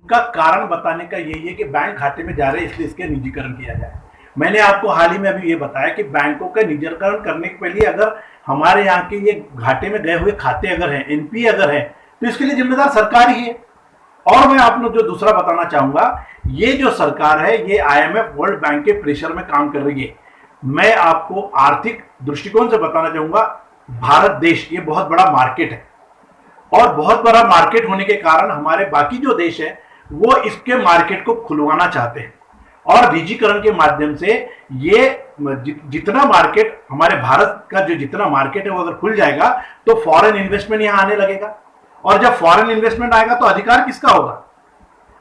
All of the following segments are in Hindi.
का कारण बताने का यही है कि बैंक घाटे में जा रहे हैं, इसलिए इसके निजीकरण किया जाए। मैंने आपको हाल ही में अभी ये बताया कि बैंकों का निजीकरण करने के लिए अगर हमारे यहाँ के ये घाटे में गए हुए खाते अगर हैं, एनपीए अगर है, तो इसके लिए जिम्मेदार सरकार ही है। और मैं आपको जो दूसरा बताना चाहूंगा, ये जो सरकार है ये आईएमएफ वर्ल्ड बैंक के प्रेशर में काम कर रही है। मैं आपको आर्थिक दृष्टिकोण से बताना चाहूंगा, भारत देश ये बहुत बड़ा मार्केट है और बहुत बड़ा मार्केट होने के कारण हमारे बाकी जो देश है वो इसके मार्केट को खुलवाना चाहते हैं और निजीकरण के माध्यम से ये जितना मार्केट हमारे भारत का जो जितना मार्केट है वो अगर खुल जाएगा तो फॉरेन इन्वेस्टमेंट यहां आने लगेगा और जब फॉरेन इन्वेस्टमेंट आएगा तो अधिकार किसका होगा?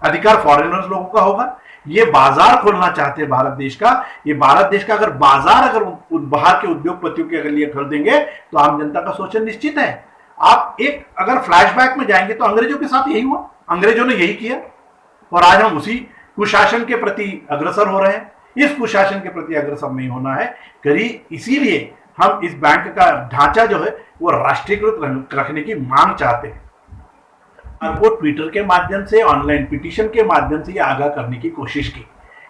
अधिकार फॉरेनर्स लोगों का होगा। ये बाजार खोलना चाहते हैं भारत देश का। ये भारत देश का अगर बाजार अगर बाहर के उद्योगपतियों के अगर लिए खोल देंगे तो आम जनता का शोषण निश्चित है। आप एक अगर फ्लैशबैक में जाएंगे तो अंग्रेजों के साथ यही हुआ, अंग्रेजों ने यही किया और आज हम उसी कुशासन के प्रति अग्रसर हो रहे हैं। इस कुशासन के प्रति अग्रसर नहीं होना है करीब, इसीलिए हम इस बैंक का ढांचा जो है वो राष्ट्रीयकृत रखने की मांग चाहते हैं। आपको ट्विटर के माध्यम से, ऑनलाइन पिटीशन के माध्यम से ये आगाह करने की कोशिश की,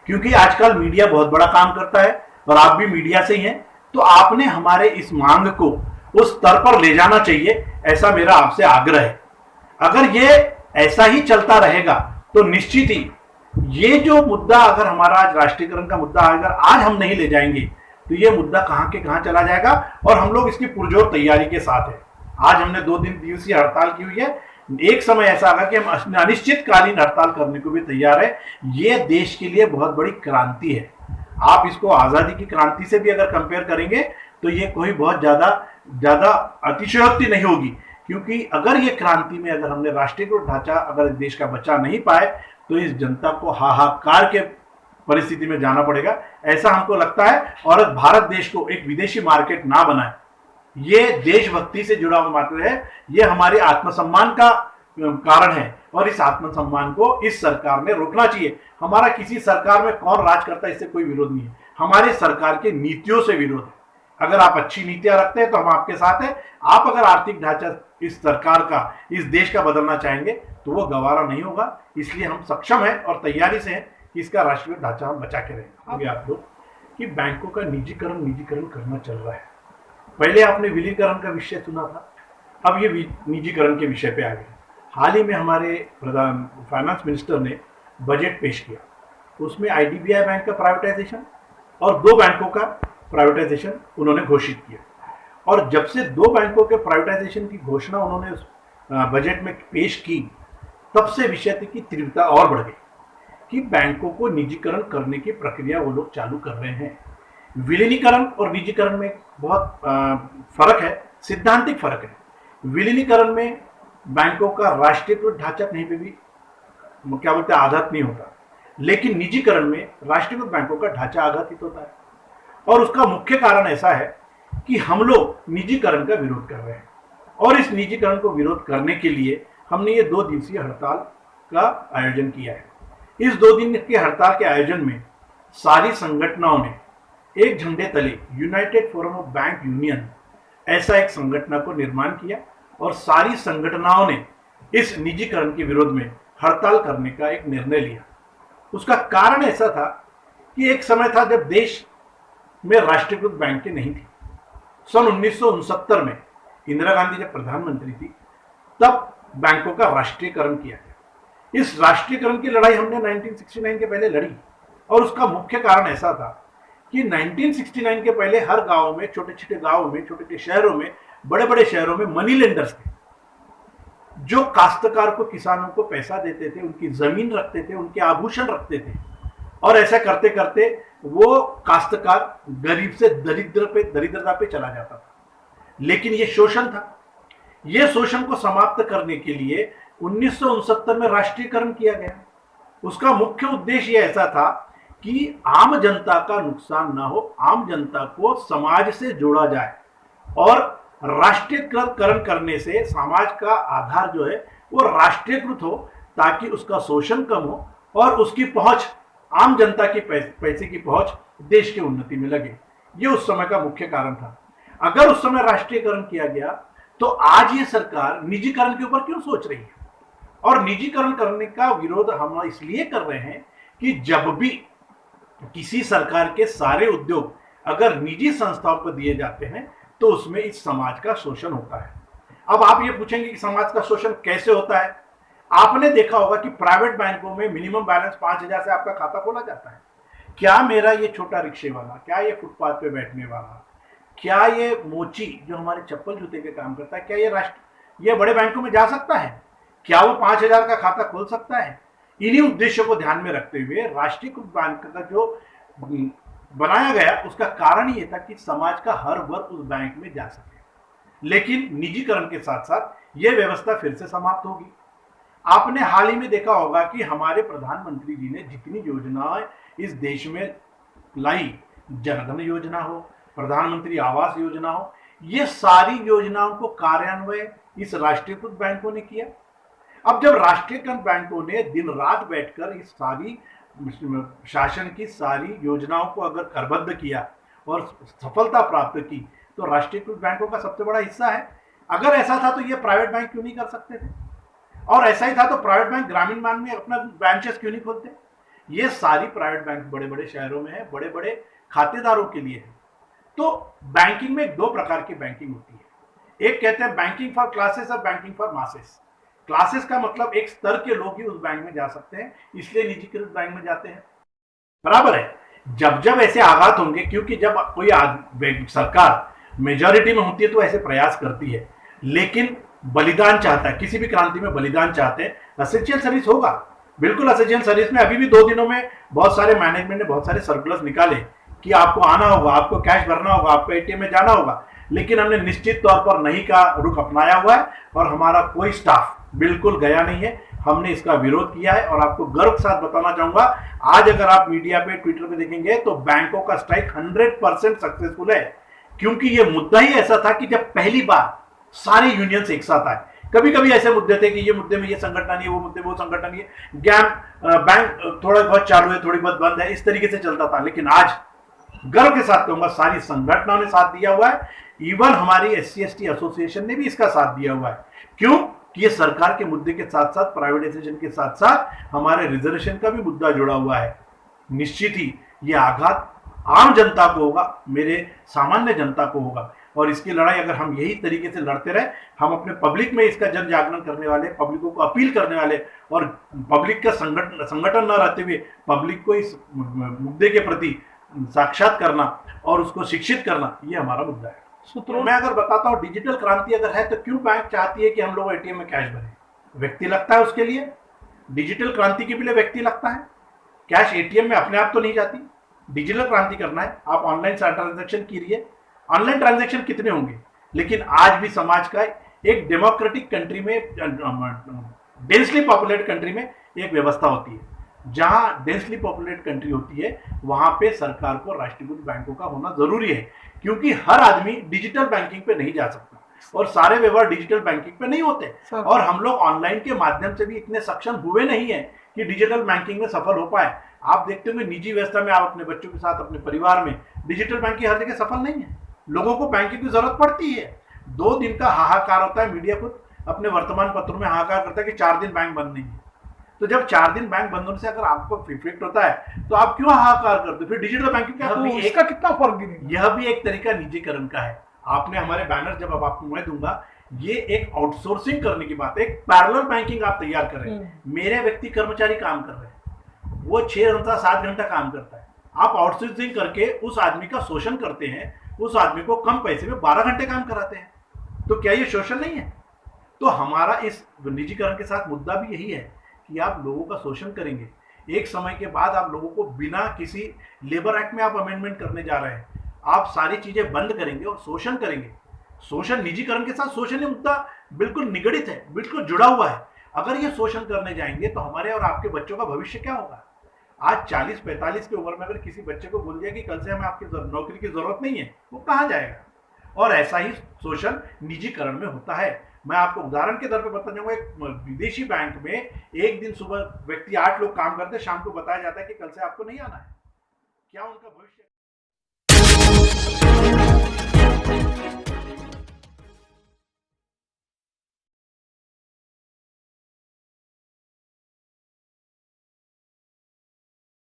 क्योंकि आजकल मीडिया बहुत बड़ा काम करता है और आप भी मीडिया से ही हैं, तो आपने हमारे इस मांग को उस स्तर पर ले जाना चाहिए, ऐसा मेरा आपसे आग्रह है। अगर ये ऐसा ही चलता रहेगा तो निश्चित ही ये जो मुद्दा अगर हमारा आज राष्ट्रीयकरण का मुद्दा अगर आज हम नहीं ले जाएंगे तो ये मुद्दा कहां के कहां चला जाएगा और हम लोग इसकी पुरजोर तैयारी के साथ है। आज हमने 2 दिवसीय हड़ताल की हुई है, एक समय ऐसा आगा कि हम अनिश्चितकालीन हड़ताल करने को भी तैयार है। ये देश के लिए बहुत बड़ी क्रांति है। आप इसको आजादी की क्रांति से भी अगर कंपेयर करेंगे तो ये कोई बहुत ज्यादा अतिशयोक्ति नहीं होगी, क्योंकि अगर ये क्रांति में अगर हमने राष्ट्रीयकृत ढांचा अगर देश का बचा नहीं पाए तो इस जनता को हाहाकार के परिस्थिति में जाना पड़ेगा, ऐसा हमको लगता है। और भारत देश को एक विदेशी मार्केट ना बनाए, ये देशभक्ति से जुड़ा हुआ मार्केट है, ये हमारे आत्मसम्मान का कारण है और इस आत्मसम्मान को इस सरकार ने रोकना चाहिए। हमारा किसी सरकार में कौन राज करता है इससे कोई विरोध नहीं है, हमारे सरकार के नीतियों से विरोध है। अगर आप अच्छी नीतियां रखते हैं तो हम आपके साथ हैं। आप अगर आर्थिक ढांचा इस सरकार का, इस देश का बदलना चाहेंगे तो वो गवारा नहीं होगा। इसलिए हम सक्षम हैं और तैयारी से हैं कि इसका राष्ट्रीय ढांचा हम बचा के रहेंगे। आप लोग कि बैंकों का निजीकरण करना चल रहा है। पहले आपने विलीनीकरण का विषय सुना था, अब ये निजीकरण के विषय पे आ गए। हाल ही में हमारे फाइनेंस मिनिस्टर ने बजट पेश किया, उसमें आईडीबीआई बैंक का प्राइवेटाइजेशन और 2 बैंकों का प्राइवेटाइजेशन उन्होंने घोषित किया। और जब से 2 बैंकों के प्राइवेटाइजेशन की घोषणा उन्होंने बजट में पेश की, तब से विषय की तीव्रता और बढ़ गई कि बैंकों को निजीकरण करने की प्रक्रिया वो लोग चालू कर रहे हैं। विलीनीकरण और निजीकरण में बहुत फर्क है, सिद्धांतिक फर्क है। विलीनीकरण में बैंकों का राष्ट्रीयकृत ढांचा कहीं पे भी क्या बोलते हैं आघात नहीं होता, लेकिन निजीकरण में राष्ट्रीयकृत बैंकों का ढांचा आघातित होता है। और उसका मुख्य कारण ऐसा है कि हम लोग निजीकरण का विरोध कर रहे हैं और इस निजीकरण को विरोध करने के लिए हमने ये 2 दिवसीय हड़ताल का आयोजन किया है। इस 2 दिन के हड़ताल के आयोजन में सारी संगठनों ने एक झंडे तले United forum of bank union ऐसा एक संगठन को निर्माण किया और सारी संगठनों ने इस निजीकरण के विरोध में हड़ताल करने का एक निर्णय लिया। उसका कारण ऐसा था कि एक समय था जब देश में राष्ट्रीयकृत बैंकें नहीं थी। सन 1969 में इंदिरा गांधी जब प्रधानमंत्री थी तब बैंकों का राष्ट्रीयकरण किया गया। इस राष्ट्रीयकरण की लड़ाई हमने 1969 के पहले लड़ी और उसका मुख्य कारण ऐसा था कि 1969 के पहले हर गांव में, छोटे छोटे गांवों में, छोटे छोटे शहरों में, बड़े बड़े शहरों में मनी लेंडर्स थे जो काश्तकार को, किसानों को पैसा देते थे, उनकी जमीन रखते थे, उनके आभूषण रखते थे और ऐसा करते करते वो काश्तकार गरीब से दरिद्रता पे चला जाता था। लेकिन ये शोषण था। ये शोषण को समाप्त करने के लिए 1969 में राष्ट्रीयकरण किया गया। उसका मुख्य उद्देश्य ऐसा था कि आम जनता का नुकसान ना हो, आम जनता को समाज से जोड़ा जाए और राष्ट्रीयकरण करने से समाज का आधार जो है वो राष्ट्रीयकृत हो ताकि उसका शोषण कम हो और उसकी पहुंच, आम जनता की पैसे की पहुंच देश की उन्नति में लगे। ये उस समय का मुख्य कारण था। अगर उस समय राष्ट्रीयकरण किया गया तो आज ये सरकार निजीकरण के ऊपर क्यों सोच रही है? और निजीकरण करने का विरोध हम इसलिए कर रहे हैं कि जब भी किसी सरकार के सारे उद्योग अगर निजी संस्थाओं को दिए जाते हैं तो उसमें इस समाज का शोषण होता है। अब आप ये पूछेंगे कि समाज का शोषण कैसे होता है। आपने देखा होगा कि प्राइवेट बैंकों में मिनिमम बैलेंस 5,000 से आपका खाता खोला जाता है। क्या मेरा ये छोटा रिक्शे वाला, क्या ये फुटपाथ पे बैठने वाला, क्या ये मोची जो हमारे चप्पल जूते के काम करता है, क्या ये बड़े बैंकों में जा सकता है? क्या वो 5,000 का खाता खोल सकता है? इन्हीं उद्देश्यों को ध्यान में रखते हुए राष्ट्रीयकृत बैंक का जो बनाया गया उसका कारण ये था कि समाज का हर वर्ग उस बैंक में जा सके। लेकिन निजीकरण के साथ साथ यह व्यवस्था फिर से समाप्त होगी। आपने हाल ही में देखा होगा कि हमारे प्रधानमंत्री जी ने जितनी योजनाएं इस देश में लाई, जनधन योजना हो, प्रधानमंत्री आवास योजना हो, ये सारी योजनाओं को कार्यान्वयन इस राष्ट्रीयकृत बैंकों ने किया। अब जब राष्ट्रीयकृत बैंकों ने दिन रात बैठकर इस सारी शासन की सारी योजनाओं को अगर करबद्ध किया और सफलता प्राप्त की, तो राष्ट्रीयकृत बैंकों का सबसे बड़ा हिस्सा है। अगर ऐसा था तो ये प्राइवेट बैंक क्यों नहीं कर सकते थे? और ऐसा ही था तो प्राइवेट बैंक ग्रामीण बैंक में अपना ब्रांचेस क्यों नहीं खोलते? ये सारी प्राइवेट बैंक बड़े बड़े शहरों में है, बड़े बड़े खातेदारों के लिए है। तो बैंकिंग में दो प्रकार की बैंकिंग होती है। एक कहते हैं बैंकिंग फॉर क्लासेस और बैंकिंग फॉर मासेस। क्लासेस का मतलब एक स्तर के लोग ही उस बैंक में जा सकते हैं, इसलिए निजीकृत बैंक में जाते हैं। बराबर है। जब जब ऐसे आघात होंगे, क्योंकि जब कोई सरकार मेजॉरिटी में होती है तो ऐसे प्रयास करती है, लेकिन बलिदान चाहता है, किसी भी क्रांति में बलिदान चाहते हैं। एसेंशियल सर्विस होगा, बिल्कुल एसेंशियल सर्विस में अभी भी 2 दिनों में बहुत सारे मैनेजमेंट ने बहुत सारे सर्कुलर्स निकाले कि आपको आना होगा, आपको कैश भरना होगा, आपको एटीएम में जाना होगा, लेकिन हमने निश्चित तौर पर नहीं का रुख अपनाया हुआ है और हमारा कोई स्टाफ बिल्कुल गया नहीं है। हमने इसका विरोध किया है और आपको गर्व के साथ बताना चाहूंगा, आज अगर आप मीडिया पे, ट्विटर पे देखेंगे तो बैंकों का स्ट्राइक 100% सक्सेसफुल है, क्योंकि ये मुद्दा ही ऐसा था कि जब पहली बार सारे यूनियंस एक साथ आए। कभी कभी ऐसे मुद्दे थे कि ये मुद्दे में ये संगठन नहीं है, वो मुद्दे में वो संगठन नहीं है, बैंक थोड़ा बहुत चालू है, थोड़ी बहुत बंद है, इस तरीके से चलता था। लेकिन आज गर्व के साथ कहूंगा सारी संगठनों ने साथ दिया हुआ है, इवन हमारी SC/ST एसोसिएशन ने भी इसका साथ दिया हुआ है। क्यों? कि ये सरकार के मुद्दे के साथ साथ, प्राइवेटाइजेशन के साथ साथ हमारे रिजर्वेशन का भी मुद्दा जुड़ा हुआ है। निश्चित ही ये आघात आम जनता को होगा, मेरे सामान्य जनता को होगा, और इसकी लड़ाई अगर हम यही तरीके से लड़ते रहे, हम अपने पब्लिक में इसका जन जागरण करने वाले, पब्लिकों को अपील करने वाले और पब्लिक का संगठन न रहते हुए पब्लिक को इस मुद्दे के प्रति साक्षात करना और उसको शिक्षित करना, ये हमारा मुद्दा है। सूत्रों मैं अगर बताता हूँ, डिजिटल क्रांति अगर है तो क्यों बैंक चाहती है कि हम लोग एटीएम में कैश भरें? व्यक्ति लगता है उसके लिए, डिजिटल क्रांति के लिए व्यक्ति लगता है। कैश एटीएम में अपने आप तो नहीं जाती। डिजिटल क्रांति करना है, आप ऑनलाइन ट्रांजैक्शन कीजिए। ऑनलाइन ट्रांजैक्शन कितने होंगे, लेकिन आज भी समाज का एक डेमोक्रेटिक कंट्री में, डेंसली पॉपुलेटेड कंट्री में एक व्यवस्था होती है। जहां डेंसली पॉपुलेटेड कंट्री होती है वहां पे सरकार को राष्ट्रीयकृत बैंकों का होना जरूरी है, क्योंकि हर आदमी डिजिटल बैंकिंग पे नहीं जा सकता और सारे व्यवहार डिजिटल बैंकिंग पे नहीं होते। और हम लोग ऑनलाइन के माध्यम से भी इतने सक्षम हुए नहीं है कि डिजिटल बैंकिंग में सफल हो पाए। आप देखते होंगे निजी व्यवस्था में, आप अपने बच्चों के साथ, अपने परिवार में डिजिटल बैंकिंग हर जगह सफल नहीं है। लोगों को बैंकिंग की जरूरत पड़ती है। 2 दिन का हाहाकार होता है, मीडिया खुद अपने वर्तमान पत्रों में हाहाकार करता है कि 4 दिन बैंक बंद नहीं है। तो जब 4 दिन बैंक बंद होने से अगर आपको इफेक्ट होता है तो आप क्यों हाहाकार करते हो? फिर डिजिटल बैंकिंग क्या, तो इसका कितना फर्क गिरेगा? यह भी एक तरीका निजीकरण का है। आपने हमारे बैनर, जब अब आपको मैं दूंगा, ये एक आउटसोर्सिंग करने की बात है, एक पैरेलल बैंकिंग आप तैयार कर रहे हैं। मेरे व्यक्ति कर्मचारी काम कर रहे हैं, वो 6 घंटा 7 घंटा काम करता है, आप आउटसोर्सिंग करके उस आदमी का शोषण करते हैं, उस आदमी को कम पैसे में 12 घंटे काम कराते हैं। तो क्या ये शोषण नहीं है? तो हमारा इस निजीकरण के साथ मुद्दा भी यही है कि आप लोगों का शोषण करेंगे। एक समय के बाद आप लोगों को बिना किसी लेबर एक्ट में आप अमेंडमेंट करने जा रहे हैं, आप सारी चीजें बंद करेंगे और शोषण करेंगे। शोषण, निजीकरण के साथ शोषण ये मुद्दा बिल्कुल निगड़ित है, बिल्कुल जुड़ा हुआ है। अगर ये शोषण करने जाएंगे तो हमारे और आपके बच्चों का भविष्य क्या होगा? आज 40-45 की उम्र में अगर किसी बच्चे को बोल दिया कि कल से हमें आपकी नौकरी की जरूरत नहीं है, वो कहाँ जाएगा? और ऐसा ही शोषण निजीकरण में होता है। मैं आपको उदाहरण के तौर पर बताना चाहूंगा, एक विदेशी बैंक में एक दिन सुबह व्यक्ति 8 लोग काम करते हैं, शाम को बताया जाता है कि कल से आपको नहीं आना है। क्या उनका भविष्य